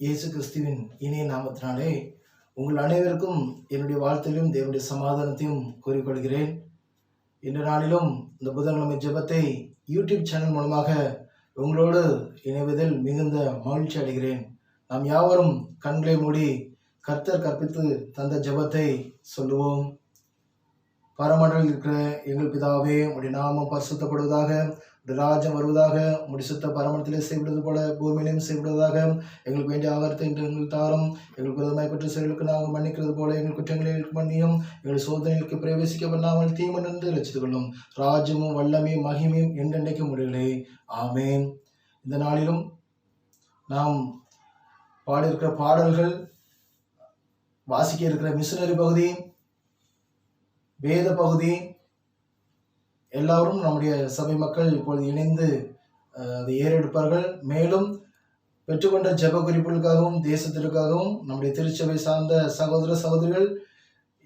இயேசு கிறிஸ்துவின் இனிய நாமத்தினாலே உங்கள் அனைவருக்கும் என்னுடைய வாழ்த்தையும் தேவனுடைய சமாதானத்தையும் கூறிக்கொள்கிறேன். இந்த நாளிலும் இந்த புதன்கிழமை ஜெபத்தை யூடியூப் சேனல் மூலமாக உங்களோடு இணைவதில் மிகுந்த மகிழ்ச்சி அடைகிறேன். நாம் யாவரும் கண்களை மூடி கர்த்தர் கற்பித்து தந்த ஜெபத்தை சொல்லுவோம். பரமண்டலில் இருக்கிற எங்கள் பிதாவே, உடைய நாமம் பரிசுத்தப்படுவதாக, உடைய ராஜ்யம் வருவதாக, உடைய சுத்த பரமண்டத்திலே செய்வது போல பூமியிலும் செய்வதாக. எங்களுக்கு வேண்டிய ஆகாரத்தை இன்று எங்களுக்கு தாரும். எங்களுக்கு விரோதமாய் குற்ற செயல்களுக்கு நாங்கள் மன்னிக்கிறது போல எங்கள் குற்றங்களை எங்களுக்கு மன்னியும். எங்கள் சோதனைகளுக்கு பிரவேசிக்க பண்ணாமல் தீமனிருந்து ரட்சித்துக் கொள்ளும். ராஜ்யமும் வல்லமையும் மகிமையும் என்றென்றைக்கும் முடியலே. ஆமேன். இந்த நாளிலும் நாம் பாடியிருக்கிற பாடல்கள், வாசிக்க இருக்கிற மிஷனரி பகுதி, வேத பகுதி, எல்லாரும் நம்முடைய சபை மக்கள் இப்பொழுது இணைந்து அதை ஏறெடுப்பார்கள். மேலும் பெற்றுக்கொண்ட ஜெப குறிப்புகளுக்காகவும் தேசத்திற்காகவும் நம்முடைய திருச்சபை சார்ந்த சகோதர சகோதரிகள்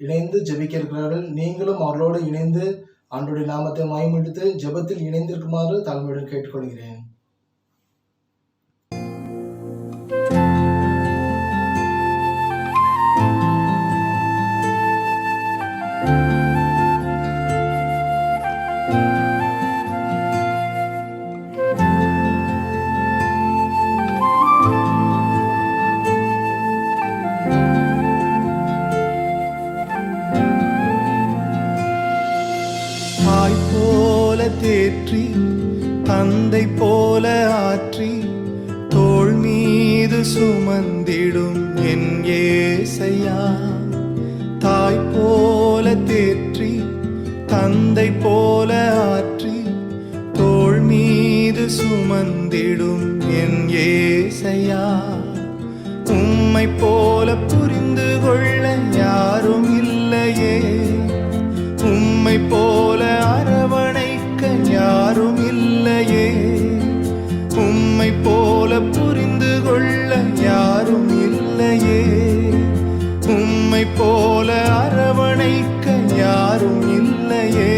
இணைந்து ஜெபிக்க இருக்கிறார்கள். நீங்களும் அவர்களோடு இணைந்து ஆண்டவருடைய நாமத்தை மகிமைப்படுத்தி ஜெபத்தில் இணைந்திருக்குமாறு தாழ்மையுடன் கேட்டுக்கொள்கிறேன். தேற்றி தந்தை போல ஆற்றி தோள் மீது சுமந்திடும் என் ஏசையா. தாய் போல தேற்றி தந்தை போல ஆற்றி தோள் மீது சுமந்திடும் என் ஏசையா. உம்மை போல புரிந்து கொள்ள யாரும் இல்லையே, உம்மை போல அரவணைக்க யாரும் இல்லையே, உம்மை போல புரிந்து கொள்ள யாரும் இல்லையே, உம்மை போல அரவணைக்க யாரும் இல்லையே.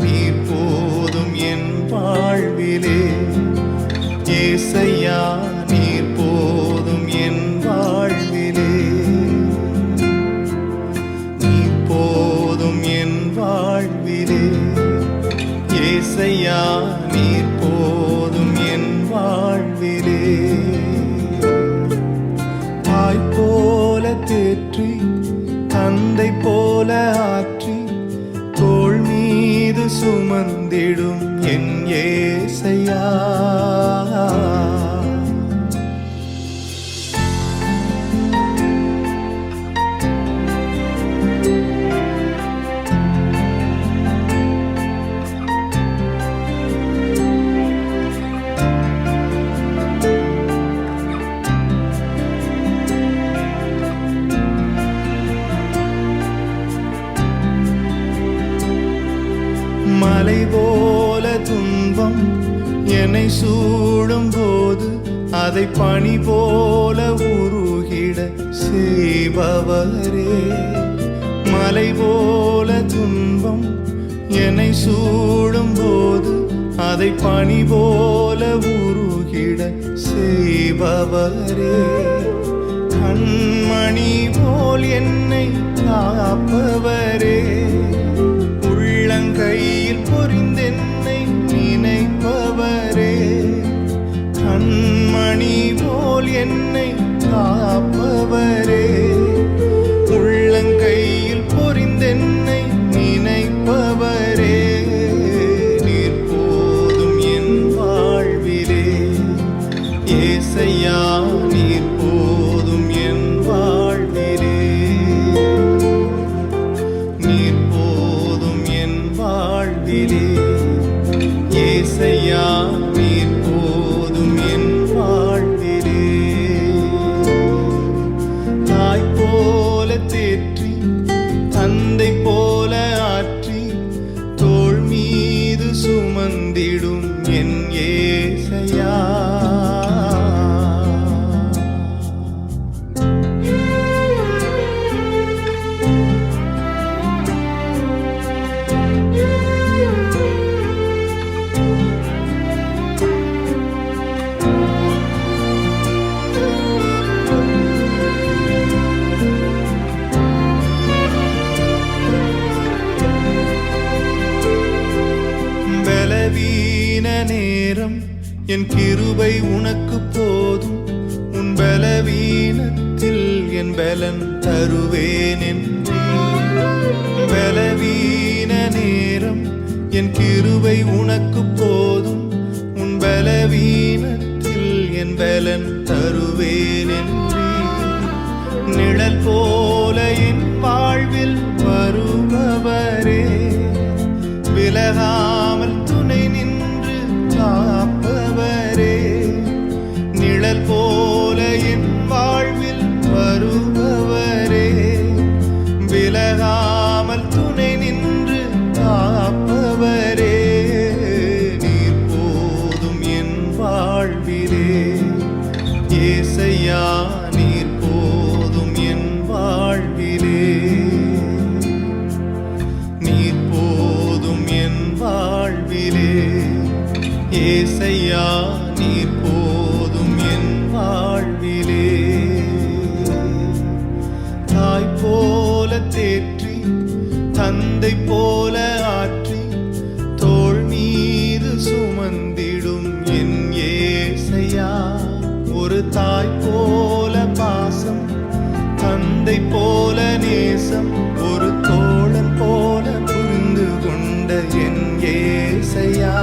நீர் போதும் என் வாழ்விலே ஏசையா, நீர் போதும் என் வாழ்விலே, நீர் போதும் என் வாழ்விலே ஏசையா, நீர் போதும் என் வாழ்விலே. தாய் போல தேற்றி தந்தை போல ஆற்றி தோள் மீது சுமந்திடும் என் ஏசையா. மலை போல துன்பம் என்னை சூடும் போது அதை பனி போல உருகிட செய்பவரே. மலை போல துன்பம் என்னை சூடும் போது அதை பனி போல உருகிட செய்பவரே. கண்மணி போல் என்னை காப்பவரே, உள்ளங்கையில் பொறிந்தென்னை நினைப்பவரே. கண்மணி போல் என்னை காப்பவரே, உள்ளங்கையில் பொறிந்தென்னை நினைப்பவரே. நீர் போதும் என் வாழ்விலே ஏசையா, நீர் போதும் என் வாழ்விலே, நீர் போதும் என் வாழ்விலே ஏசையா, நீர் போதும் என் வாழ்விலே. தாய் போல தேற்றி தந்தை போல ஆற்றி தோள் மீது சுமந்திடும் என் ஏசையா. என் கிருபை உனக்கு போதும், உன் பலவீனத்தில் என் பலன் தருவேன் என்றீர். பலவீன நேரம் என் கிருபை உனக்கு போதும், உன் பலவீனத்தில் என் பலன் தருவேன் என்றீர். நிழல் போல என் வாழ்வில் வருபவரே, விலகாமல் துணை நின்று காப்பவரே. நிழல் போல என் வாழ்வில் வருபவரே, விலகாமல் துணை நின்று காப்பவரே. நீர் போதும் என் வாழ்விலே ஏசையா, நீர் போதும் என் வாழ்விலே. நீர் போதும் என் வாழ்விலே ஏசையா, நீர் போதும் என் வாழ்விலே. தாய் போல தேற்றி, தந்தை போல ஆற்றி, தோள் மீது சுமந்திடும் என் ஏசையா. ஒரு தாய் போல பாசம், தந்தை போல நேசம், ஒரு தோழன் போல புரிந்து கொண்ட என் ஏசையா.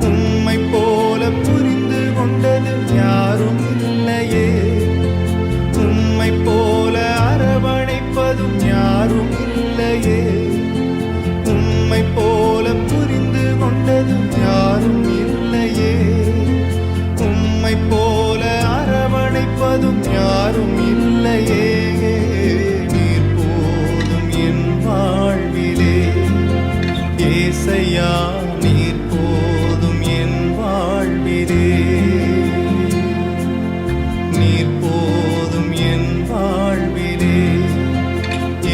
உம்மை போல புரிந்து கொண்டது யாரும் இல்லையே, உம்மை போல அரவணைப்பதும் யாரும் இல்லையே. உம்மை போல புரிந்து கொண்டது யாரும் இல்லையே, உம்மை போல அரவணைப்பதும் யாரும் இல்லையே. நீர் போதும் என் வாழ்விலே ஏசையா, நீர் போதும் என் வாழ்விலே. நீர் போதும் என் வாழ்விலே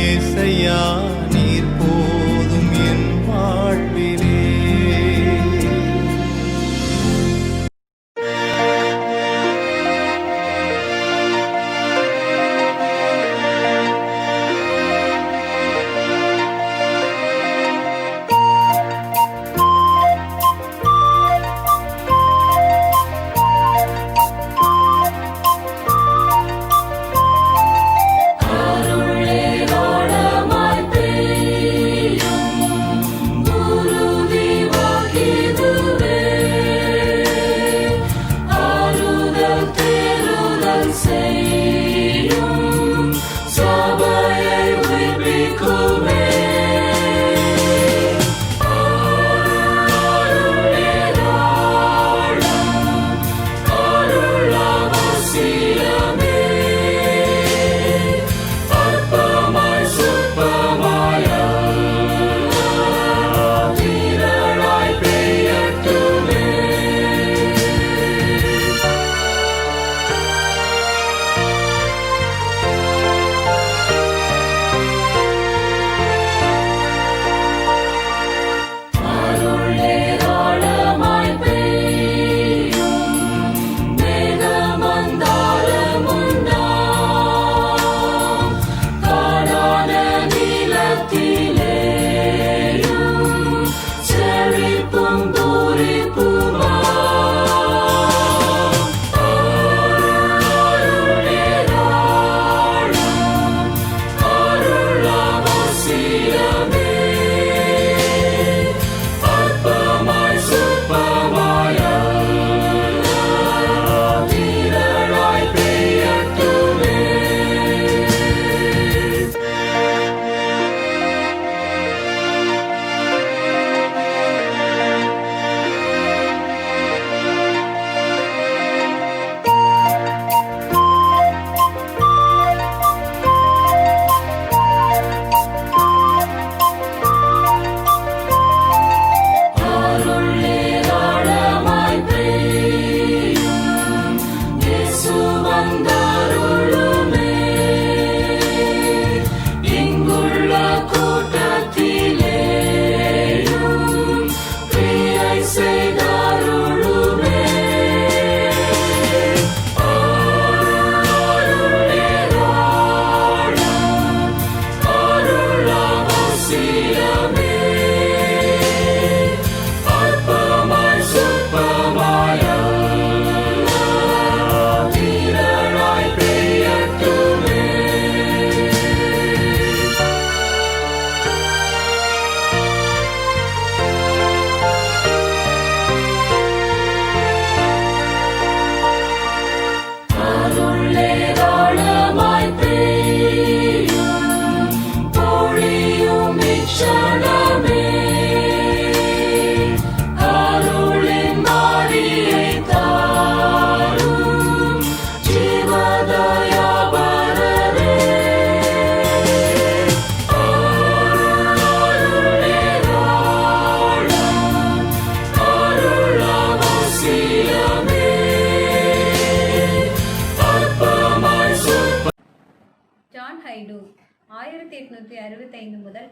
ஏசையா, நீர் போதும் என் வாழ்விலே.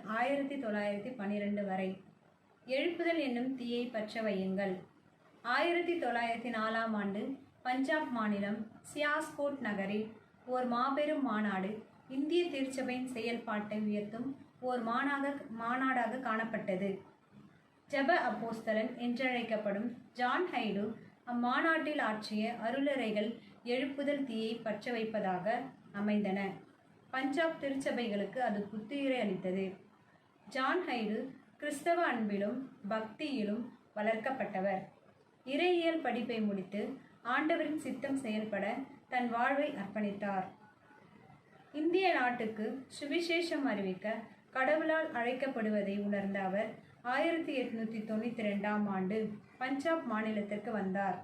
1912 வரை. எழுப்புதல் என்னும் தீயை பற்ற வையுங்கள். 1904 ஆண்டு பஞ்சாப் மாநிலம் சியாஸ்கோட் நகரில் ஓர் மாபெரும் மாநாடு இந்திய திருச்சபையின் செயல்பாட்டை உயர்த்தும் ஓர் மாநாடாக காணப்பட்டது. ஜெப அப்போஸ்தலன் என்றழைக்கப்படும் ஜான் ஹைடு அம்மாநாட்டில் ஆற்றிய அருளுரைகள் எழுப்புதல் தீயை பற்ற வைப்பதாக அமைந்தன. பஞ்சாப் திருச்சபைகளுக்கு அது புத்துயிரை அளித்தது. ஜான் ஹைடு கிறிஸ்தவ அன்பிலும் பக்தியிலும் வளர்க்கப்பட்டவர். இறையியல் படிப்பை முடித்து ஆண்டவரின் சித்தம் செயல்பட தன் வாழ்வை அர்ப்பணித்தார். இந்திய நாட்டுக்கு சுவிசேஷம் அறிவிக்க கடவுளால் அழைக்கப்படுவதை உணர்ந்த அவர் 1892 ஆண்டு பஞ்சாப் மாநிலத்திற்கு வந்தார்.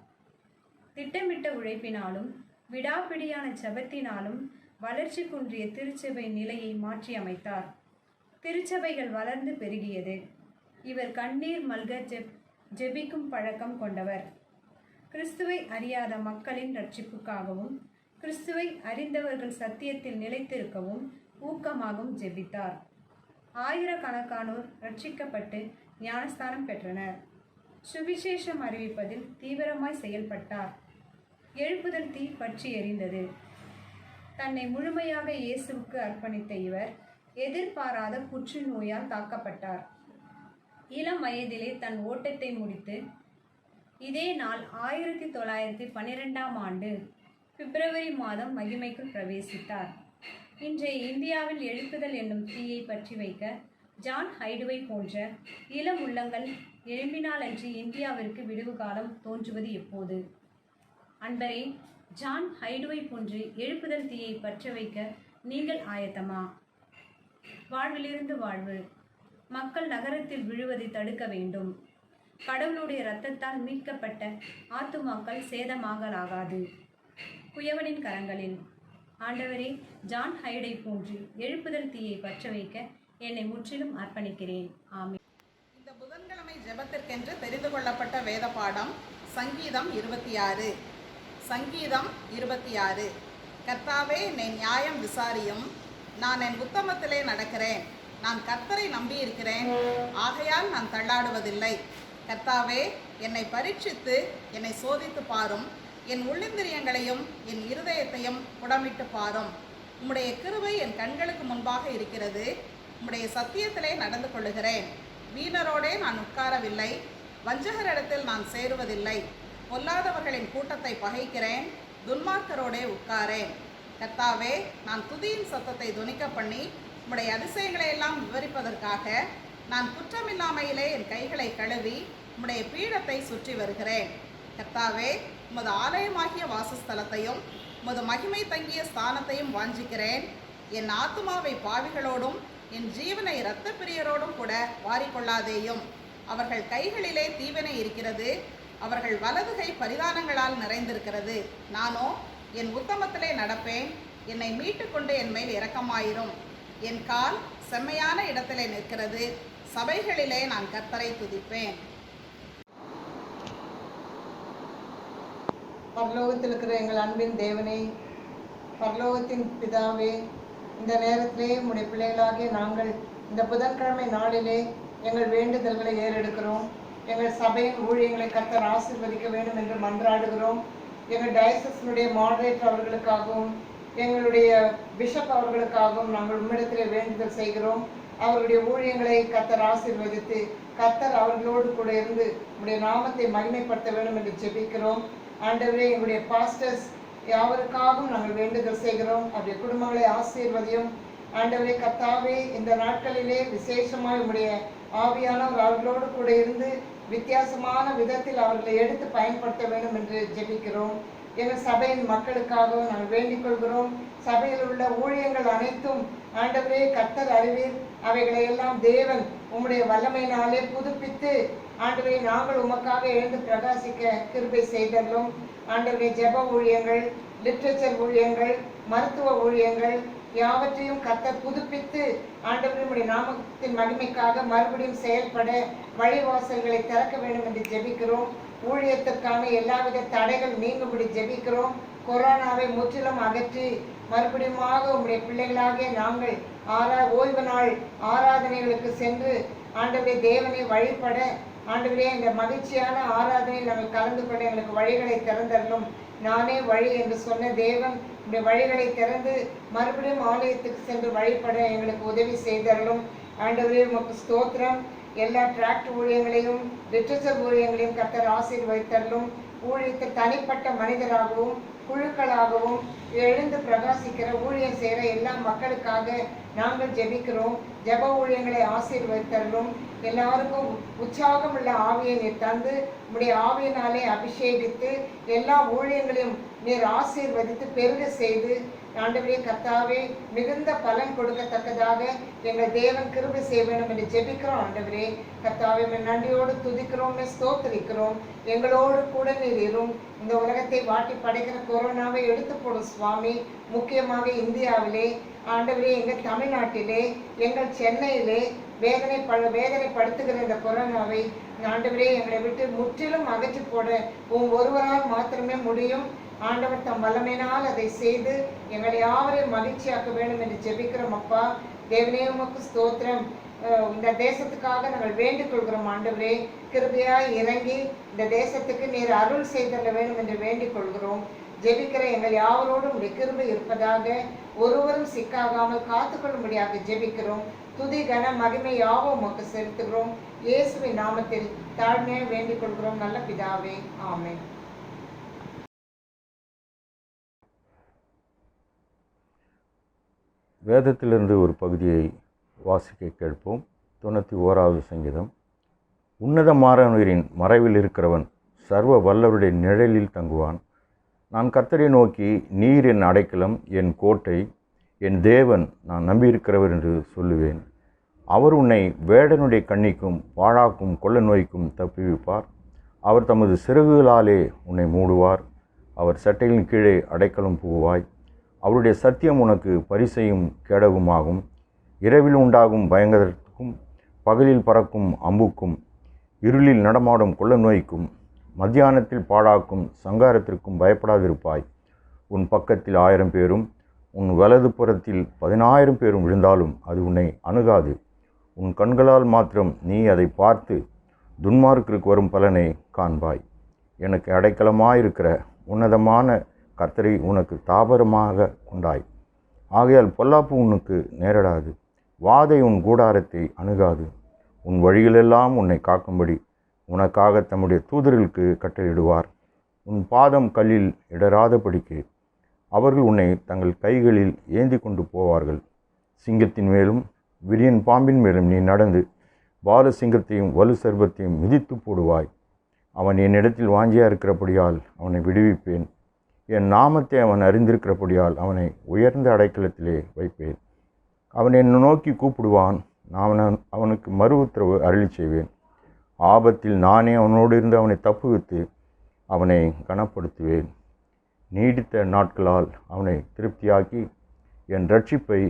திட்டமிட்ட உழைப்பினாலும் விடாப்பிடியான ஜெபத்தினாலும் வளர்ச்சி குன்றிய திருச்சபை நிலையை மாற்றி அமைத்தார். திருச்சபைகள் வளர்ந்து பெருகியது. இவர் கண்ணீர் மல்க ஜெபிக்கும் பழக்கம் கொண்டவர். கிறிஸ்துவை அறியாத மக்களின் ரட்சிப்புக்காகவும் கிறிஸ்துவை அறிந்தவர்கள் சத்தியத்தில் நிலைத்திருக்கவும் ஊக்கமாகவும் ஜெபித்தார். ஆயிரக்கணக்கானோர் ரட்சிக்கப்பட்டு ஞானஸ்தானம் பெற்றனர். சுவிசேஷம் அறிவிப்பதில் தீவிரமாய் செயல்பட்டார். எழுப்புதல் தீ பற்றி எரிந்தது. தன்னை முழுமையாக இயேசுவுக்கு அர்ப்பணித்த இவர் எதிர்பாராத புற்றுநோயால் தாக்கப்பட்டார். இளம் வயதிலே தன் ஓட்டத்தை முடித்து இதே நாள் 1912 ஆண்டு பிப்ரவரி மாதம் மகிமைக்குள் பிரவேசித்தார். இன்றைய இந்தியாவில் எழுப்புதல் என்னும் தீயை பற்றி வைக்க ஜான் ஹைடுவை போன்ற இளம் உள்ளங்கள் எழும்பினாலன்றி இந்தியாவிற்கு விடுவு காலம் தோன்றுவது எப்போது? அன்பரே, ஜான் ஹைடுவை போன்று எழுப்புதல் தீயை பற்ற வைக்க நீங்கள் ஆயத்தமா? வாழ்விலிருந்து வாழ்வு. மக்கள் நகரத்தில் விழுவதை தடுக்க வேண்டும். கடவுளுடைய இரத்தத்தால் மீட்கப்பட்ட ஆத்துமாக்கள் சேதமாகலாகாது. குயவனின் கரங்களில். ஆண்டவரே, ஜான் ஹைடை போன்று எழுப்புதல் தீயை பற்ற வைக்க என்னை முற்றிலும் அர்ப்பணிக்கிறேன். ஆமென். இந்த புதன்கிழமை ஜெபத்திற்கென்று தெரிந்து கொள்ளப்பட்ட வேத பாடம் சங்கீதம் 26. சங்கீதம் 26. கர்த்தாவே, என்னை நியாயம் விசாரியும். நான் என் உத்தமத்திலே நடக்கிறேன். நான் கர்த்தரை நம்பியிருக்கிறேன், ஆகையால் நான் தள்ளாடுவதில்லை. கர்த்தாவே, என்னை பரீட்சித்து என்னை சோதித்து பாரும். என் உள்ளிந்திரியங்களையும் என் இருதயத்தையும் புடமிட்டு பாரும். உம்முடைய கிருபை என் கண்களுக்கு முன்பாக இருக்கிறது. உம்முடைய சத்தியத்திலே நடந்து கொள்ளுகிறேன். வீணரோடே நான் உட்காரவில்லை, வஞ்சகரிடத்தில் நான் சேருவதில்லை. பொல்லாதவர்களின் கூட்டத்தை பகைக்கிறேன், துன்மார்க்கரோடே உட்காரேன். கர்த்தாவே, நான் துதியின் சத்தத்தை துணிக்க பண்ணி உம்முடைய அதிசயங்களை எல்லாம் விவரிப்பதற்காக நான் குற்றமில்லாமையிலே என் கைகளை கழுவி உம்முடைய பீடத்தை சுற்றி வருகிறேன். கர்த்தாவே, உமது ஆலயமாகிய வாசஸ்தலத்தையும் உமது மகிமை தங்கிய ஸ்தானத்தையும் வாஞ்சிக்கிறேன். என் ஆத்துமாவை பாவிகளோடும் என் ஜீவனை இரத்த பிரியரோடும் கூட வாரிக்கொள்ளாதேயும். அவர்கள் கைகளிலே தீவினை இருக்கிறது, அவர்கள் வலதுகை பரிதானங்களால் நிறைந்திருக்கிறது. நானோ என் உத்தமத்திலே நடப்பேன். என்னை மீட்டு கொண்டு என் மேல் இரக்கமாயிரும். என் கால் செம்மையான இடத்திலே நிற்கிறது. சபைகளிலே நான் கர்த்தரை துதிப்பேன். பரலோகத்தில் இருக்கிற எங்கள் அன்பின் தேவனே, பரலோகத்தின் பிதாவே, இந்த நேரத்திலே உம்முடைய பிள்ளைகளாகிய நாங்கள் இந்த புதன்கிழமை நாளிலே எங்கள் வேண்டுதல்களை ஏறெடுக்கிறோம். எங்கள் சபையின் ஊழியங்களை கர்த்தர் ஆசீர்வதிக்க வேண்டும் என்று மன்றாடுகிறோம். எங்கள் டயசஸினுடைய மாடரேட்டர் அவர்களுக்காகவும் எங்களுடைய பிஷப் அவர்களுக்காகவும் நாங்கள் உம்மிடத்திலே வேண்டுதல் செய்கிறோம். அவருடைய ஊழியங்களை கர்த்தர் ஆசீர்வதித்து கர்த்தர் அவர்களோடு கூட இருந்து உம்முடைய நாமத்தை மகிமைப்படுத்த வேண்டும் என்று ஜெபிக்கிறோம். ஆண்டவரே, எங்களுடைய பாஸ்டர்ஸ் யாவருக்காகவும் நாங்கள் வேண்டுதல் செய்கிறோம். அவருடைய குடும்பங்களை ஆசீர்வதியும். ஆண்டவரே கர்த்தாவே, இந்த நாட்களிலே விசேஷமாக உம்முடைய ஆவியானவர் அவர்களோடு கூட இருந்து வித்தியாசமான விதத்தில் அவர்களை எடுத்து பயன்படுத்த வேண்டும் என்று ஜெபிக்கிறோம். எங்கள் சபையின் மக்களுக்காகவும் நாங்கள் வேண்டிக் கொள்கிறோம். சபையில் உள்ள ஊழியங்கள் அனைத்தும் ஆண்டவரே கர்த்தர் அறிவீர். அவைகளை எல்லாம் தேவன் உம்முடைய வல்லமையினாலே புதுப்பித்து ஆண்டவரே நாங்கள் உமக்காக எழுந்து பிரகாசிக்க கிருபை செய்தலும். ஆண்டவரே, ஜெப ஊழியங்கள், லிட்ரேச்சர் ஊழியங்கள், மருத்துவ ஊழியங்கள் யாவற்றையும் கர்த்தர் புதுப்பித்து ஆண்டவரே உம்முடைய நாமத்தின் மகிமைக்காக மறுபடியும் செயல்பட வழிவாசல்களை திறக்க வேண்டும் என்று ஜெபிக்கிறோம். ஊழியத்திற்கான எல்லாவித தடைகள் நீங்கும்படி ஜெபிக்கிறோம். கொரோனாவை முற்றிலும் அகற்றி மறுபடியுமாக உம்முடைய பிள்ளைகளாகிய நாங்கள் ஓய்வு நாள் ஆராதனைகளுக்கு சென்று ஆண்டவரே தேவனை வழிபட ஆண்டவரே இந்த மகிழ்ச்சியான ஆராதனையில் நாங்கள் கலந்து கொள்ள எங்களுக்கு வழிகளை திறந்தரலும். நானே வழி என்று சொன்ன தேவன் இந்த வழிகளை திறந்து மறுபடியும் ஆலயத்துக்கு சென்று வழிபட எங்களுக்கு உதவி செய்தரலும். ஆண்டவரே உமக்கு ஸ்தோத்திரம். எல்லா டிராக்ட் ஊழியங்களையும் லிட்ரேச்சர் ஊழியங்களையும் கர்த்தர் ஆசீர்வதித்தரலும். ஊழியத்தில் தனிப்பட்ட மனிதராகவும் குழுக்களாகவும் எழுந்து பிரகாசிக்கிற ஊழியம் செய்கிற எல்லா மக்களுக்காக நாங்கள் ஜெபிக்கிறோம். ஜெப ஊழியங்களை ஆசீர்வதித்தரலும். எல்லாருக்கும் உற்சாகம் உள்ள ஆவியை நீர் தந்து உம்முடைய ஆவியினாலே அபிஷேகித்து எல்லா ஊழியங்களையும் நீர் ஆசீர்வதித்து பெருக செய்து ஆண்டவரே கர்த்தாவே மிகுந்த பலன் கொடுக்கத்தக்கதாக எங்கள் தேவன் கிருபை செய்ய வேண்டும் என்று ஜெபிக்கிறோம். ஆண்டவரே கர்த்தாவே நன்றியோடு துதிக்கிறோம், ஸ்தோத்திரிக்கிறோம். எங்களோடு கூட நீர் இரும். இந்த உலகத்தை வாட்டி படைக்கிற கொரோனாவை எடுத்து போடும் சுவாமி. முக்கியமாக இந்தியாவிலே ஆண்டவரே, எங்கள் தமிழ்நாட்டிலே, எங்கள் சென்னையிலே வேதனைப்படுத்துகிற இந்த கொரோனாவை ஆண்டவரே எங்களை விட்டு முற்றிலும் அகற்றி போட ஒருவரால் மாத்திரமே முடியும். ஆண்டவர் தம் வல்லமையினால் அதை செய்து எங்களை யாவரையும் மகிழ்ச்சியாக்க வேண்டும் என்று ஜெபிக்கிறோம். அப்பா தேவனே உமக்கு ஸ்தோத்திரம். இந்த தேசத்துக்காக நாங்கள் வேண்டிக் கொள்கிறோம். ஆண்டவரே கிருபையாய் இறங்கி இந்த தேசத்துக்கு நீர் அருள் செய்தள்ள வேண்டும் என்று வேண்டிக் கொள்கிறோம். ஜெபிக்கிற எங்கள் யாவரோடும் உடைய கிருபை இருப்பதாக, ஒருவரும் சிக்காகாமல் காத்துக்கொள்ளும்படியாக ஜெபிக்கிறோம். துதி கன மகிமை யாவும் உமக்கு செலுத்துகிறோம். இயேசுவின் நாமத்தில் தாழ்மையாக வேண்டிக் கொள்கிறோம் நல்ல பிதாவே, ஆமென். வேதத்திலிருந்து ஒரு பகுதியை வாசிக்க கேட்போம். 91வது சங்கீதம். உன்னதமானவரின் மறைவில் இருக்கிறவன் சர்வ வல்லவருடைய நிழலில் தங்குவான். நான் கர்த்தரை நோக்கி, நீர் என் அடைக்கலம், என் கோட்டை, என் தேவன், நான் நம்பியிருக்கிறவர் என்று சொல்லுவேன். அவர் உன்னை வேடனுடைய கண்ணிக்கும் பாழாக்கும் கொள்ள நோய்க்கும் தப்புவிப்பார். அவர் தமது சிறகுகளாலே உன்னை மூடுவார். அவர் சட்டையின் கீழே அடைக்கலம் புகுவாய். அவருடைய சத்தியம் உனக்கு பரிசையும் கேடகுமாகும். இரவில் உண்டாகும் பயங்கரத்துக்கும் பகலில் பறக்கும் அம்புக்கும் இருளில் நடமாடும் கொள்ள நோய்க்கும் மத்தியானத்தில் பாழாக்கும் சங்காரத்திற்கும் பயப்படாதிருப்பாய். உன் பக்கத்தில் 1000 பேரும் உன் வலது புறத்தில் 10,000 பேரும் விழுந்தாலும் அது உன்னை அணுகாது. உன் கண்களால் மாத்திரம் நீ அதை பார்த்து துன்மார்க்கிற்கு வரும் பலனை காண்பாய். எனக்கு அடைக்கலமாயிருக்கிற உன்னதமான கர்த்தரை உனக்கு தாபரமாக கொண்டாய். ஆகையால் பொல்லாப்பு உனக்கு நேரிடாது, வாதை உன் கூடாரத்தை அணுகாது. உன் வழிகளெல்லாம் உன்னை காக்கும்படி உனக்காக தம்முடைய தூதர்களுக்கு கட்டளையிடுவார். உன் பாதம் கல்லில் இடராதபடிக்கு அவர்கள் உன்னை தங்கள் கைகளில் ஏந்தி கொண்டு போவார்கள். சிங்கத்தின் மேலும் விரியன் பாம்பின் மேலும் நீ நடந்து பால சிங்கத்தையும் வலு சர்பத்தையும் மிதித்து போடுவாய். அவன் என்னிடத்தில் வாஞ்சியாக இருக்கிறபடியால் அவனை விடுவிப்பேன். என் நாமத்தை அவன் அறிந்திருக்கிறபடியால் அவனை உயர்ந்த அடைக்கலத்திலே வைப்பேன். அவன் என்னை நோக்கி கூப்பிடுவான், நான் அவனுக்கு மறு உத்தரவு அருளி செய்வேன். ஆபத்தில் நானே அவனோடு இருந்து அவனை தப்புவித்து அவனை கனப்படுத்துவேன். நீடித்த நாட்களால் அவனை திருப்தியாக்கி என் ரட்சிப்பை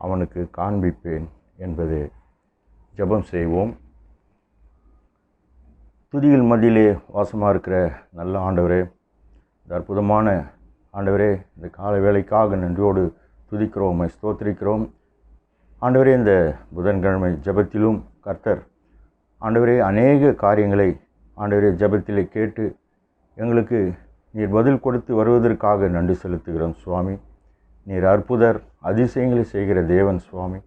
அவனுக்கு காண்பிப்பேன் என்பது. ஜெபம் செய்வோம். துதியில் மத்தியிலே வாசமாக இருக்கிற நல்ல ஆண்டவரே, இந்த அற்புதமான ஆண்டவரே, இந்த கால வேளைக்காக நன்றியோடு துதிக்கிறோம், ஸ்தோத்திரிக்கிறோம். ஆண்டவரே, இந்த புதன்கிழமை ஜெபத்திலும் கர்த்தர் ஆண்டவரே அநேக காரியங்களை ஆண்டவரே ஜெபத்திலே கேட்டு எங்களுக்கு நீர் பதில் கொடுத்து வருவதற்காக நன்றி செலுத்துகிறோம் சுவாமி. நீர் அற்புதர், அதிசயங்களை செய்கிற தேவன் சுவாமி.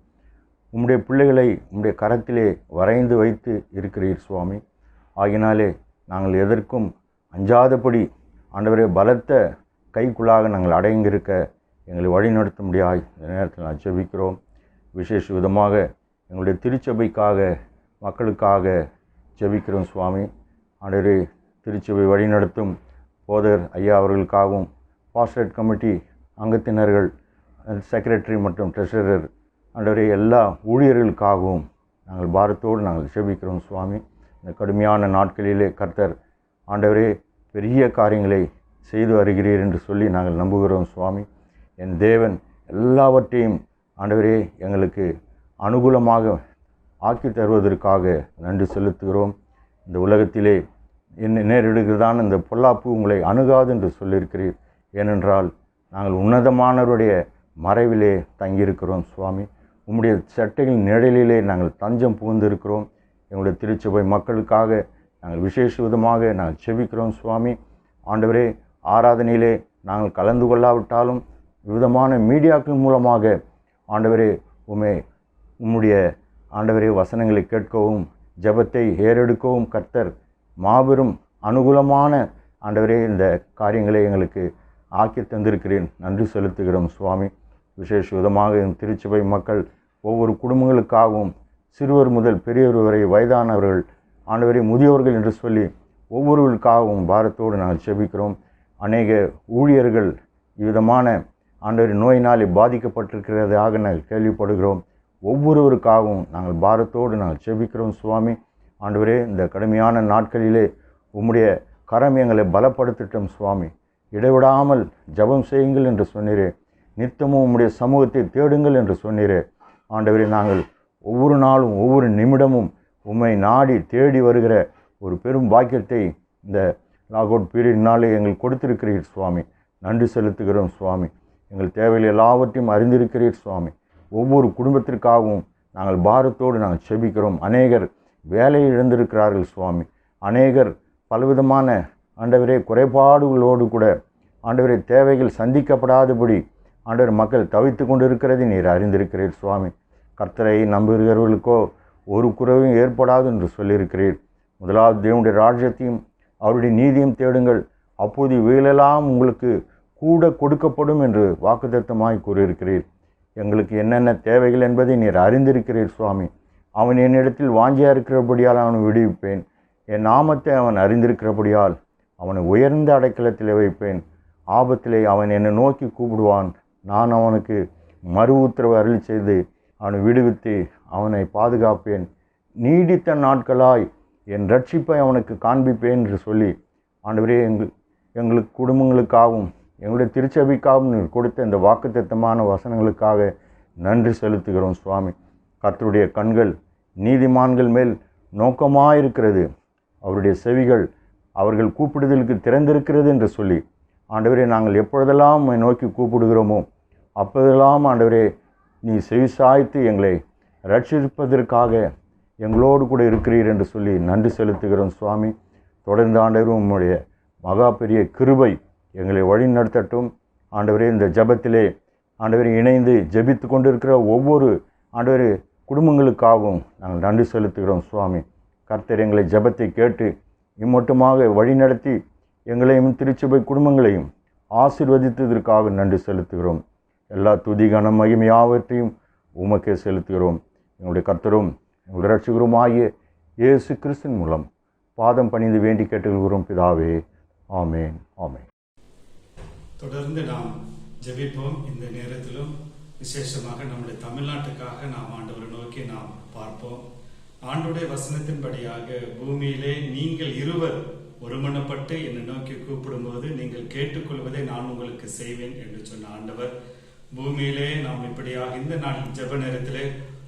உம்முடைய பிள்ளைகளை உம்முடைய கரத்திலே வரைந்து வைத்து இருக்கிறீர் சுவாமி. ஆகினாலே நாங்கள் எதற்கும் அஞ்சாதபடி ஆண்டவரே பலத்த கைக்குள்ளாக நாங்கள் அடங்கியிருக்க எங்களை வழிநடத்த முடியாது. இந்த நேரத்தில் நான் ஜெபிக்கிறோம். விசேஷ விதமாக எங்களுடைய திருச்சபைக்காக மக்களுக்காக ஜெபிக்கிறோம் சுவாமி. ஆண்டவரே, திருச்சபை வழிநடத்தும் போதர் ஐயா அவர்களுக்காகவும், பாஸ்டர் கமிட்டி அங்கத்தினர்கள், செக்ரட்டரி மற்றும் ட்ரெஷரர் ஆண்டவரே எல்லா ஊழியர்களுக்காகவும் நாங்கள் பாரத்தோடு நாங்கள் ஜெபிக்கிறோம் சுவாமி. இந்த கடுமையான நாட்களிலே கர்த்தர் ஆண்டவரே பெரிய காரியங்களை செய்து வருகிறீர் என்று சொல்லி நாங்கள் நம்புகிறோம் சுவாமி. என் தேவன் எல்லாவற்றையும் ஆண்டவரே எங்களுக்கு அனுகூலமாக ஆக்கி தருவதற்காக நன்றி செலுத்துகிறோம். இந்த உலகத்திலே என்ன நேரிடுகிறதான இந்த பொல்லாப்பு உங்களை அணுகாது என்று சொல்லியிருக்கிறீர். ஏனென்றால் நாங்கள் உன்னதமானவருடைய மறைவிலே தங்கியிருக்கிறோம் சுவாமி. உம்முடைய சட்டையின் நிழலிலே நாங்கள் தஞ்சம் புகுந்திருக்கிறோம். எங்களுடைய திருச்சபை மக்களுக்காக நாங்கள் விசேஷ விதமாக நாங்கள் செபிக்கிறோம் சுவாமி. ஆண்டவரே, ஆராதனையிலே நாங்கள் கலந்து கொள்ளாவிட்டாலும் விதமான மீடியாக்கள் மூலமாக ஆண்டவரே உம்முடைய ஆண்டவரே வசனங்களை கேட்கவும் ஜெபத்தை ஏறெடுக்கவும் கர்த்தர் மாபெரும் அனுகூலமான ஆண்டவரே இந்த காரியங்களை எங்களுக்கு ஆக்கி தந்திருக்கிறேன். நன்றி செலுத்துகிறோம் சுவாமி. விசேஷ விதமாக திருச்சபை மக்கள் ஒவ்வொரு குடும்பங்களுக்காகவும் சிறுவர் முதல் பெரியவர் வரை வயதானவர்கள் ஆண்டவரே முதியோர்கள் என்று சொல்லி ஒவ்வொருவருக்காகவும் பாரத்தோடு நாங்கள் செபிக்கிறோம். அநேக ஊழியர்கள் இவ்விதமான ஆண்டவரே நோயினாலே பாதிக்கப்பட்டிருக்கிறதாக நாங்கள் கேள்விப்படுகிறோம். ஒவ்வொருவருக்காகவும் நாங்கள் பாரத்தோடு நாங்கள் செபிக்கிறோம் சுவாமி. ஆண்டவரே, இந்த கடுமையான நாட்களிலே உம்முடைய கரம் எங்களை பலப்படுத்திட்டோம் சுவாமி. இடைவிடாமல் ஜெபம் செய்யுங்கள் என்று சொன்னீரே, நித்தமும் உம்முடைய சமூகத்தை தேடுங்கள் என்று சொன்னீரே. ஆண்டவரே, நாங்கள் ஒவ்வொரு நாளும் ஒவ்வொரு நிமிடமும் உம்மை நாடி தேடி வருகிற ஒரு பெரும் பாக்கியத்தை இந்த லாக்அவுட் பீரியட்னாலே எங்களுக்கு கொடுத்திருக்கிறீர் சுவாமி. நன்றி செலுத்துகிறோம் சுவாமி. எங்கள் தேவைகள் எல்லாவற்றையும் அறிந்திருக்கிறீர் சுவாமி. ஒவ்வொரு குடும்பத்திற்காகவும் நாங்கள் பாரத்தோடு நாங்கள் செபிக்கிறோம். அநேகர் வேலையை இழந்திருக்கிறார்கள் சுவாமி. அநேகர் பலவிதமான ஆண்டவரே குறைபாடுகளோடு கூட ஆண்டவரே தேவைகள் சந்திக்கப்படாதபடி ஆண்டவர் மக்கள் தவித்து கொண்டிருக்கிறதை நீர் அறிந்திருக்கிறீர் சுவாமி. கர்த்தரை நம்புகிறவர்களுக்கோ ஒரு குறைவும் ஏற்படாது என்று சொல்லியிருக்கிறீர். முதலாவது தேவனுடைய ராஜ்யத்தையும் அவருடைய நீதியும் தேடுங்கள், அப்போது இவைகளெல்லாம் உங்களுக்கு கூட கொடுக்கப்படும் என்று வாக்குத்தத்தமாய் கூறியிருக்கிறீர். எங்களுக்கு என்னென்ன தேவைகள் என்பதை நீர் அறிந்திருக்கிறீர் சுவாமி. அவன் என்னிடத்தில் வாஞ்சியாக இருக்கிறபடியால் அவனை விடுவிப்பேன். என் நாமத்தை அவன் அறிந்திருக்கிறபடியால் அவனை உயர்ந்த அடைக்கலத்தில் வைப்பேன். ஆபத்திலே அவன் என்னை நோக்கி கூப்பிடுவான். நான் அவனுக்கு மறு உத்தரவு அருளி செய்து அவனை விடுவித்து அவனை பாதுகாப்பேன். நீடித்த நாட்களாய் என் ரட்சிப்பை அவனுக்கு காண்பிப்பேன் என்று சொல்லி ஆண்டவரே, எங்களுக்கு குடும்பங்களுக்காகவும் எங்களுடைய திருச்சபைக்காகவும் நீர் கொடுத்த இந்த வாக்குத்தத்தமான வசனங்களுக்காக நன்றி செலுத்துகிறோம் சுவாமி. கர்த்தருடைய கண்கள் நீதிமான்கள் மேல் நோக்கமாயிருக்கிறது, அவருடைய செவிகள் அவர்கள் கூப்பிடுதலுக்கு திறந்திருக்கிறது என்று சொல்லி ஆண்டவரே, நாங்கள் எப்பொழுதெல்லாம் உம்மை நோக்கி கூப்பிடுகிறோமோ அப்போதெல்லாம் ஆண்டவரே நீ செவிசாய்த்து எங்களை ரட்சிப்பதற்காக எங்களோடு கூட இருக்கிறீர் என்று சொல்லி நன்றி செலுத்துகிறோம் சுவாமி. தொடர்ந்து ஆண்டவரே உம்முடைய மகா பெரிய கிருபை எங்களை வழி நடத்தட்டும். ஆண்டவரே, இந்த ஜெபத்திலே ஆண்டவரே இணைந்து ஜெபித்து கொண்டிருக்கிற ஒவ்வொரு ஆண்டவரே குடும்பங்களுக்காகவும் நாங்கள் நன்றி செலுத்துகிறோம் சுவாமி. கர்த்தர் எங்களை ஜெபத்தை கேட்டு இம்மட்டுமாக வழிநடத்தி எங்களையும் திருச்சபை குடும்பங்களையும் ஆசீர்வதித்ததற்காக நன்றி செலுத்துகிறோம். எல்லா துதி கனம் மகிமையாவற்றையும் உமக்கே செலுத்துகிறோம். எங்களுடைய கர்த்தரும் எங்களுடைய ரட்சகருமாகிய இயேசு கிறிஸ்துவின் மூலம் பாதம் பணிந்து வேண்டி கேட்டுக்கொள்கிறோம் பிதாவே. ஆமேன், ஆமேன். தொடர்ந்து நாம் ஜெபிப்போம். இந்த நேரத்திலும் விசேஷமாக நம்முடைய தமிழ்நாட்டுக்காக நாம் ஆண்டவரை நோக்கி நாம் பார்ப்போம். ஆண்டுடைய வசனத்தின்படியாக பூமியிலே நீங்கள் இருவர் ஒருமனப்பட்டு என்னை நோக்கி கூப்பிடும்போது நீங்கள் கேட்டுக்கொள்வதை நான் உங்களுக்கு செய்வேன் என்று சொன்ன ஆண்டவர், பூமியிலே நாம் இப்படியாக இந்த நாள் ஜெப நேரத்திலே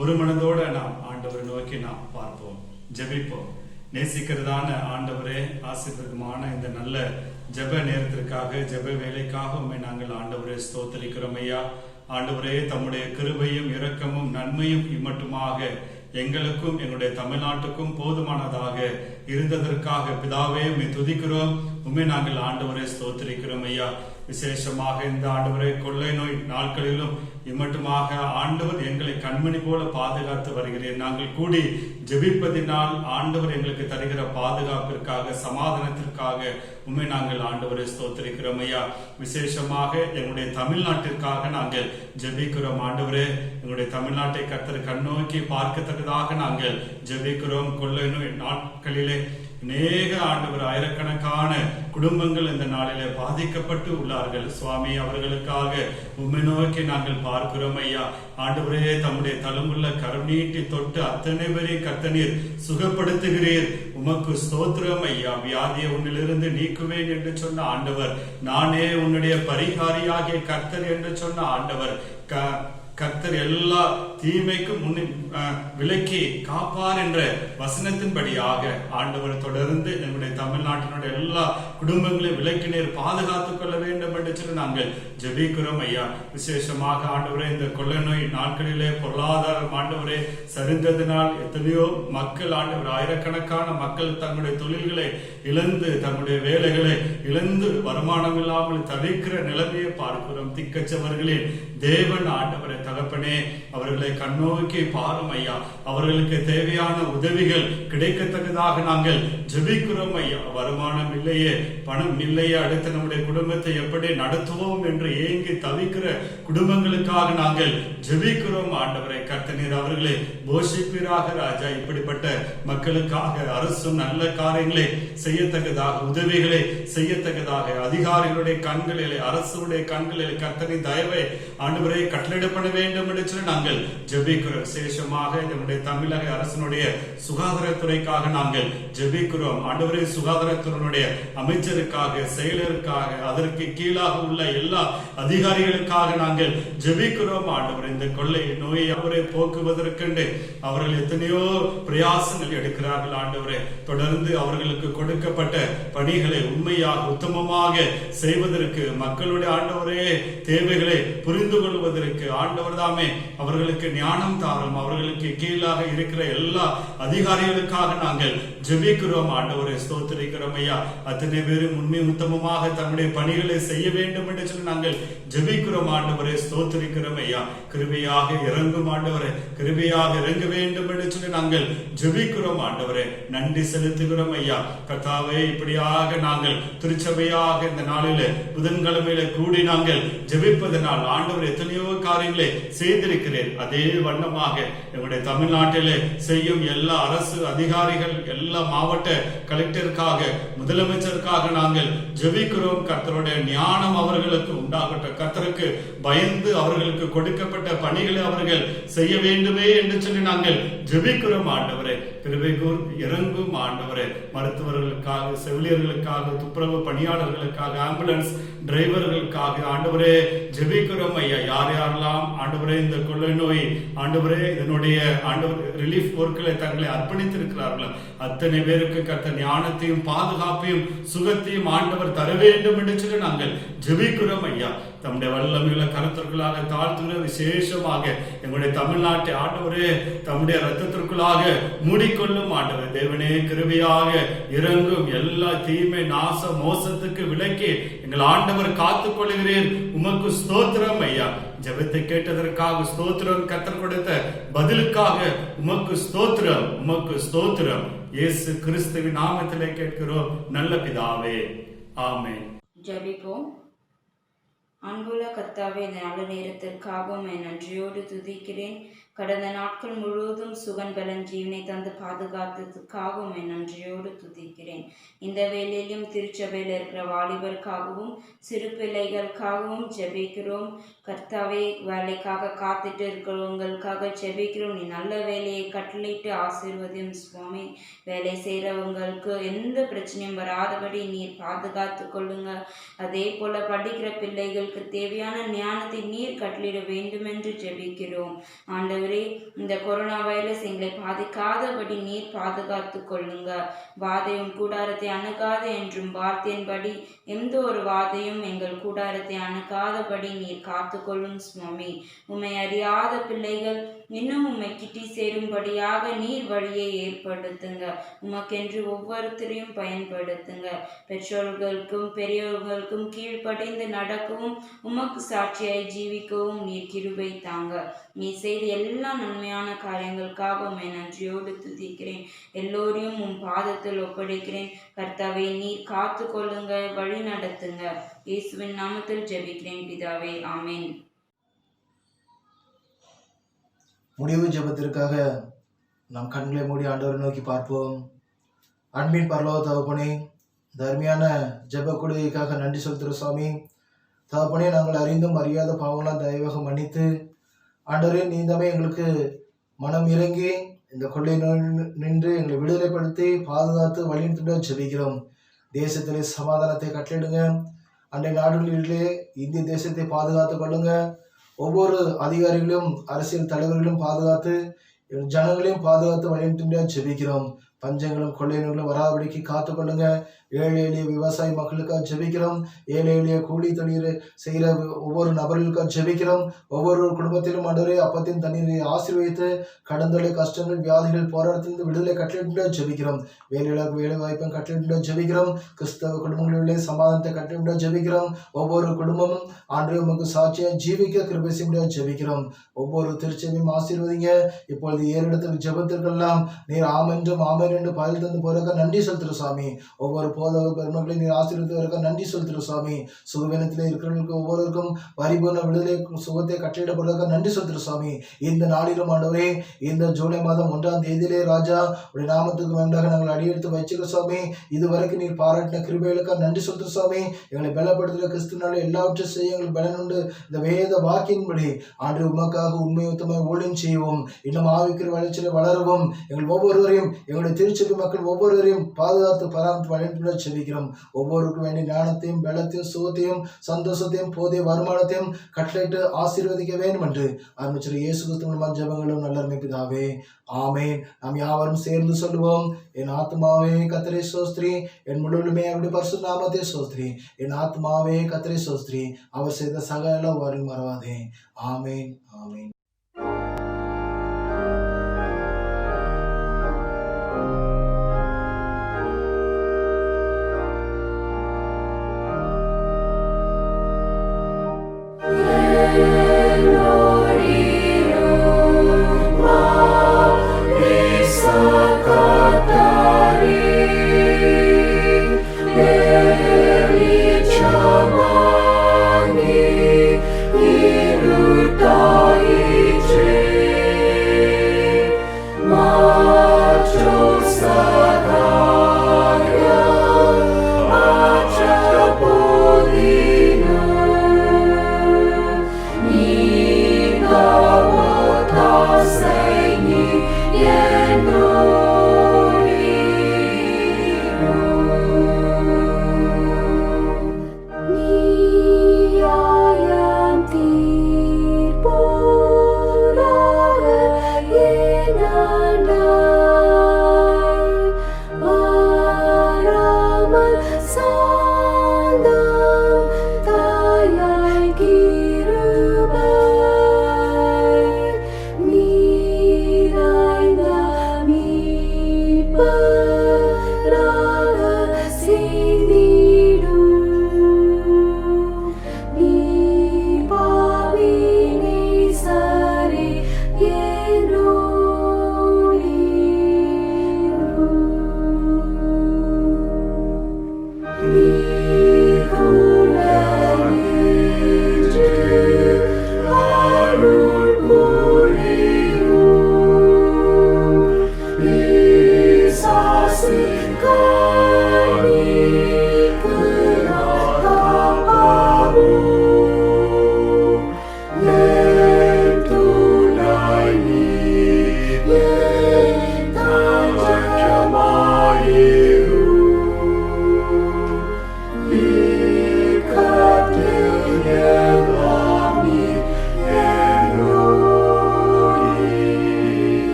ஒரு மனதோடு நாம் ஆண்டவரை நோக்கி நாம் பார்ப்போம், ஜெபிப்போம். நேசிக்கிறதான ஆண்டவரே, ஆசீர்வாதமான இந்த நல்ல ஜெப நேரத்திற்காக ஜெப வேலைக்காக உண்மை நாங்கள் ஆண்டவரே ஸ்தோத்திரிக்கிறோம் ஐயா. ஆண்டவரே, தம்முடைய கிருபையும் இரக்கமும் நன்மையும் இம்மட்டுமாக எங்களுக்கும் எங்களுடைய தமிழ்நாட்டுக்கும் போதுமானதாக இருந்ததற்காக பிதாவே உம்மை துதிக்கிறோம். உண்மை நாங்கள் ஆண்டவரை ஸ்தோத்திரிக்கிறோம் ஐயா. விசேஷமாக இந்த ஆண்டவரை கொள்ளை நோய் நாட்களிலும் இம்மட்டுமாக ஆண்டவர் எங்களை கண்மணி போல பாதுகாத்து வருகிறேன். நாங்கள் கூடி ஜெபிப்பதினால் ஆண்டவர் எங்களுக்கு தருகிற பாதுகாப்பிற்காக சமாதானத்திற்காக உண்மை நாங்கள் ஆண்டவரை ஸ்தோத்திரிக்கிறோம் ஐயா. விசேஷமாக எங்களுடைய தமிழ்நாட்டிற்காக நாங்கள் ஜெபிக்கிறோம் ஆண்டவரே. எங்களுடைய தமிழ்நாட்டை கர்த்தர் கண்ணோக்கி பார்க்கத்தக்கதாக நாங்கள் ஜெபிக்கிறோம். கொள்ளை நோய் நாட்களிலே அநேக ஆண்டவர் ஆயிரக்கணக்கான குடும்பங்கள் இந்த நாளிலே பாதிக்கப்பட்டு உள்ளார்கள் சுவாமி. அவர்களுக்காக உம்மை நோக்கி நாங்கள் பார்க்கிறோம் ஐயா. ஆண்டவரே, தம்முடைய தளமுள்ள கரம் நீட்டி தொட்டு அத்தனை பேரையும் கர்த்தர் சுகப்படுத்துகிறீர். உமக்கு ஸ்தோத்திரம் ஐயா. வியாதியை உன்னிலிருந்து நீக்குவேன் என்று சொன்ன ஆண்டவர், நானே உன்னுடைய பரிகாரியாகிய கர்த்தர் என்று சொன்ன ஆண்டவர், கர்த்தர் எல்லா தீமைக்கு விலக்கி காப்பார் என்ற வசனத்தின்படியாக ஆண்டவர் தொடர்ந்து நம்முடைய தமிழ்நாட்டினுடைய எல்லா குடும்பங்களையும் விலக்கினர் பாதுகாத்துக் கொள்ள வேண்டும் என்று சொல்லி நாங்கள் ஜெபிக்கிறோம் ஐயா. விசேஷமாக ஆண்டவரே இந்த கொள்ளை நோய் நாட்களிலே பொருளாதாரம் ஆண்டவரே சரிந்ததினால் எத்தனையோ மக்கள் ஆண்டவர் ஆயிரக்கணக்கான மக்கள் தங்களுடைய தொழில்களை இழந்து தங்களுடைய வேலைகளை இழந்து வருமானம் இல்லாமல் தவிக்கிற நிலைமையை பார்க்கிறோம். திக்கச்சவர்களே தேவன் ஆண்டவரை தகப்பனே அவர்களை கண்ணோக்கி பாரும் ஐயா. அவர்களுக்கு தேவையான உதவிகள் கிடைக்கத்தக்கதாக நாங்கள் ஜெபிக்கிறோம் ஐயா. வருமானம் இல்லையே, பணம் இல்லையே, அடுத்து நம்முடைய குடும்பத்தை எப்படி நடத்துவோம் என்று ஏங்கி தவிக்கிற குடும்பங்களுக்காக நாங்கள் ஜெபிக்கிறோம் ஆண்டவரை. கர்த்தர் அவர்களை போஷிப்பீராக ராஜா. இப்படிப்பட்ட மக்களுக்காக அரசும் நல்ல காரியங்களை செய்யத்தக்கதாக, உதவிகளை செய்யத்தக்கதாக அதிகாரிகளுடைய கண்களிலே, அரசுடைய கண்களிலே கர்த்தரின் தயவை ஆண்டவரை கட்டளையிடப்பட வேண்டும் என்று சொல்லி நாங்கள் ஜெபிக்கிறோம். விசேஷமாக நம்முடைய தமிழக அரசினுடைய சுகாதாரத்துறைக்காக நாங்கள் ஜெபிக்கிறோம் ஆண்டவரே. சுகாதாரத்துறையினுடைய அமைச்சருக்காக, செயலருக்காக, அதற்கு கீழாக உள்ள எல்லா அதிகாரிகளுக்காக நாங்கள் ஜெபிக்கிறோம் ஆண்டவரே. இந்த கொள்ளை நோயை அவரை போக்குவதற்கென்று அவர்கள் எத்தனையோ பிரயாசங்கள் எடுக்கிறார்கள் ஆண்டவரே. தொடர்ந்து அவர்களுக்கு கொடுக்கப்பட்ட பணிகளை உண்மையாக உத்தமமாக செய்வதற்கு, மக்களுடைய ஆண்டவரே தேவைகளை புரிந்து கொள்வதற்கு ஆண்டவர் தாமே அவர்களுக்கு ஞானம் தாரும். அவர்களுக்கு கீழாக இருக்கிற எல்லா அதிகாரிகளுக்காக நாங்கள் ஜெபிக்கிறோம் ஆண்டவரை. ஸ்தோத்திரிக்கிறோம் ஐயா. அத்தனை பேரும் உண்மை உத்தமமாக தம்முடைய பணிகளை செய்ய வேண்டும் என்று சொல்லி நாங்கள் ஜெபிக்கிறோம் ஆண்டவரை. ஸ்தோத்திரிக்கிறோம் ஐயா. கிருபையாக இறங்கும் ஆண்டவரை, கிருபையாக இறங்க வேண்டும் என்று சொல்லி நாங்கள் ஜெபிக்கிறோம் ஆண்டவரை. நன்றி செலுத்துகிறோம் ஐயா. கர்த்தாவே இப்படியாக நாங்கள் திருச்சபையாக இந்த நாளில் புதன்கிழமையில கூடி நாங்கள் ஜெபிப்பதனால் ஆண்டவர் எத்தனையோ காரியங்களை செய்திருக்கிறேன். அதே வண்ணமாக எங்களுடைய தமிழ்நாட்டிலே செய்யும் எல்லா அரசு அதிகாரிகள், எல்லா மாவட்ட கலெக்டருக்காக, முதலமைச்சருக்காக நாங்கள் ஜெபிக்கிறோம். கர்த்தருடைய ஞானம் அவர்களுக்கு உண்டாகட்டும். கர்த்தருக்கு பயந்து அவர்களுக்கு கொடுக்கப்பட்ட பணிகளை அவர்கள் செய்ய வேண்டுமே என்று சொல்லி நாங்கள் ஜெபிக்கிறோம் ஆண்டவரே. கிருபைகூர் இறங்கும் ஆண்டவரே. மருத்துவர்களுக்காக, செவிலியர்களுக்காக, துப்புரவு பணியாளர்களுக்காக, ஆம்புலன்ஸ் டிரைவர்களுக்காக ஆண்டவரே ஜெபிக்கிறோம் ஐயா. யார் யாரெல்லாம் ஆண்டவரே இந்த கொள்ளை நோய் ஆண்டவரே இதனுடைய ஆண்டவர் ரிலீஃப் ஒர்க்களை தங்களை அர்ப்பணித்திருக்கிறார்களோ அத்தனை பேருக்கு கர்த்தர் ஞானத்தையும் பாதுகாப்பையும் சுகத்தையும் ஆண்டவர் தர வேண்டும் என்று சொல்லி நாங்கள் ஜெபிக்கிறோம் ஐயா. தம்முடைய வல்லமையுள்ள கருத்திற்குள்ளாக தாழ்த்துகிற விசேஷமாக எங்களுடைய தமிழ்நாட்டை ஆண்டவரே தம்முடைய ரத்தத்திற்குள்ளாக மூடிக்கொள்ளும் ஆண்டவர். தேவனே கிருபையாக இறங்கும். எல்லா தீமை நாச மோசத்துக்கு விலக்கி எங்கள் ஆண்டவர் காத்துக் கொள்கிறேன். உமக்கு ஸ்தோத்திரம் ஐயா. ஜெபத்தை கேட்டதற்காக ஸ்தோத்திரம். கர்த்தர் கொடுத்த பதிலுக்காக உமக்கு ஸ்தோத்திரம், உமக்கு ஸ்தோத்திரம். இயேசு கிறிஸ்துவின் நாமத்திலே கேட்கிறோம் நல்ல பிதாவே, ஆமென். ஜெபிப்போம். அன்புள்ள கர்த்தாவே, இந்த நல்ல நேரத்திற்காகவும் என் நன்றியோடு துதிக்கிறேன். கடந்த நாட்கள் முழுவதும் சுகன் பலன் ஜீவனை தந்து பாதுகாத்ததுக்காகவும் என் நன்றியோடு துதிக்கிறேன். இந்த வேலையிலும் திருச்சபையில் இருக்கிற வாலிபருக்காகவும் சிறு பிள்ளைகளுக்காகவும் ஜெபிக்கிறோம். கர்த்தாவே, வேலைக்காக காத்துட்டு இருக்கிறவங்களுக்காக ஜெபிக்கிறோம். நீ நல்ல வேலையை கட்டளையிட்டு ஆசீர்வதியும் சுவாமி. வேலை செய்கிறவங்களுக்கு எந்த பிரச்சனையும் வராதபடி நீர் பாதுகாத்து கொள்ளுங்க. அதே போல படிக்கிற பிள்ளைகளுக்கு தேவையான ஞானத்தை நீர் கட்டளையிட வேண்டும் என்று ஜெபிக்கிறோம். ஆண்டவரே, இந்த கொரோனா வைரஸ் எங்களை பாதிக்காதபடி நீர் பாதுகாத்து கொள்ளுங்க. வாதையும் கூடாரத்தை அணுகாது என்றும் வார்த்தையின்படி எந்த ஒரு வாதையும் எங்கள் கூடாரத்தை அணுகாதபடி நீர் காத்துக்கொள்ளும் சுவாமி. உம்மை அறியாத பிள்ளைகள் இன்னும் உம்மை கிட்டி சேரும்படியாக நீர் வழியை ஏற்படுத்துங்க. உமக்கென்று ஒவ்வொருத்தரையும் பயன்படுத்துங்க. பெற்றோர்களுக்கும் பெரியவர்களுக்கும் கீழ்ப்படைந்து நடக்கவும் உமக்கு சாட்சியாய் ஜீவிக்கவும் நீர் கிருபை தாங்க. நீ செய்த எல்லா நன்மையான காரியங்களுக்காக உம்மை நன்றியோடு துதிக்கிறேன். எல்லோரையும் உம் பாதத்தில் ஒப்படைக்கிறேன். கர்த்தாவே, நீர் காத்து கொள்ளுங்க, வழி நடத்துங்க. இயேசுவின் நாமத்தில் ஜெபிக்கிறேன் பிதாவே, ஆமென். முடிவு ஜெபத்திற்காக நாம் கண்களை மூடி ஆண்டவரை நோக்கி பார்ப்போம். அன்பின் பரலோக தகப்பனே, இந்த அருமையான ஜெப கொடுகைக்காக நன்றி செலுத்துகிற சுவாமி. தகப்பனே, நாங்கள் அறிந்தும் அறியாத பாவங்களாம் தயவாக மன்னித்து ஆண்டவரே நீந்தமே எங்களுக்கு மனம் இறங்கி இந்த கொள்ளை நோய் நின்று எங்களை விடுதலைப்படுத்தி பாதுகாத்து வழிநடத்த ஜெபிக்கிறோம். தேசத்திலே சமாதானத்தை கட்டளிடுங்க. அன்றைய நாடுகளிலே இந்திய தேசத்தை பாதுகாத்து கொள்ளுங்க. ஒவ்வொரு அதிகாரிகளும் அரசியல் தலைவர்களும் பாதுகாத்து ஜனங்களையும் பாதுகாத்து வழிநடத்த ஜெபிக்கிறோம். பஞ்சங்களும் கொள்ளையினர்களும் வராதபடிக்கு காத்துக்கொள்ளுங்க. ஏழை எளிய விவசாய மக்களுக்காக ஜெபிக்கிறோம். ஏழை எளிய கூலி தொழில் செய்கிற ஒவ்வொரு நபர்களுக்காக ஜெபிக்கிறோம். ஒவ்வொரு குடும்பத்திலும் ஆண்டவரே அப்பத்தின் தண்ணீரை ஆசீர்வதித்து கடந்தொலை கஷ்டங்கள் வியாதிகள் போராட்டத்திலிருந்து விடுதலை கட்டளையிட்டு ஜெபிக்கிறோம். வேலையில்லாத வேலை வாய்ப்பும் கட்டளையிட்டு ஜெபிக்கிறோம். கிறிஸ்தவ குடும்பங்களிலே சமாதானத்தை கட்டளையிட்டு ஜெபிக்கிறோம். ஒவ்வொரு குடும்பமும் ஆண்டவரே உமக்கு சாட்சியாக ஜீவிக்க கிருபை செய்ய ஜெபிக்கிறோம். ஒவ்வொரு திருச்சபையும் ஆசீர்வதிங்க. இப்பொழுது ஏறிடத்தில் ஜெபத்திற்கெல்லாம் நீர் ஆமென்றும் ஆமென் என்று பதில் தந்து போறதுக்காக நன்றி செலுத்துற சாமி. ஒவ்வொரு போதக பெருமக்களை நீர் ஆசீர்வதிப்பதற்காக நன்றி செலுத்துற சாமி. சுகவீனத்தில் இருக்கிறவர்களுக்கு ஒவ்வொருவருக்கும் பரிபூர்ண விடுதலை சுகத்தை கட்டளையிடப்படுவதற்காக நன்றி செலுத்துற சாமி. இந்த நாளிலும் ஆண்டவரே, இந்த ஜூலை மாதம் 1ஆம் தேதியிலே ராஜா உடைய நாமத்துக்கு வேண்டாக நாங்கள் அடியெடுத்து வச்சுக்க சாமி. இதுவரைக்கும் நீர் பாராட்டின கிருபைகளுக்காக நன்றி செலுத்துற சாமி. எங்களை பலப்படுத்துகிற கிறிஸ்துனால எல்லாவற்றையும் செய்ய எங்களுக்கு பலன் உண்டு. இந்த வேத வாக்கின்படி ஆண்டு உமக்காக உண்மை உத்தமாய் ஊழியம் செய்வோம். இன்னும் ஆவிக்கிற வளர்ச்சியில் வளரவும் எங்கள் ஒவ்வொருவரையும் எங்களுடைய திருச்சபை மக்கள் ஒவ்வொருவரையும் பாதுகாத்து பராமரித்து வழிநடத்த செபிக்கிறோம். ஒவ்வொருவருக்கும் வேண்டிய ஞானத்தையும் பலத்தையும் சுகத்தையும் சந்தோஷத்தையும் போதிய வருமானத்தையும் கட்டளையிட்டு ஆசீர்வதிக்க வேண்டும் என்று ஆரம்பிச்சிரு இயேசு கிறிஸ்துவின் ஜெபங்களும் நல்ல பிதாவே, ஆமேன். நாம் யாவரும் சேர்ந்து சொல்லுவோம். என் ஆத்மாவே கர்த்தரை ஸ்தோத்திரி, என் முழுவதுமே அவருடைய பரிசுத்த நாமத்தை ஸ்தோத்திரி. என் ஆத்மாவே கர்த்தரை ஸ்தோத்திரி, அவர் செய்த சகல உபகாரங்களையும் மறவாதே. ஆமேன், ஆமேன்.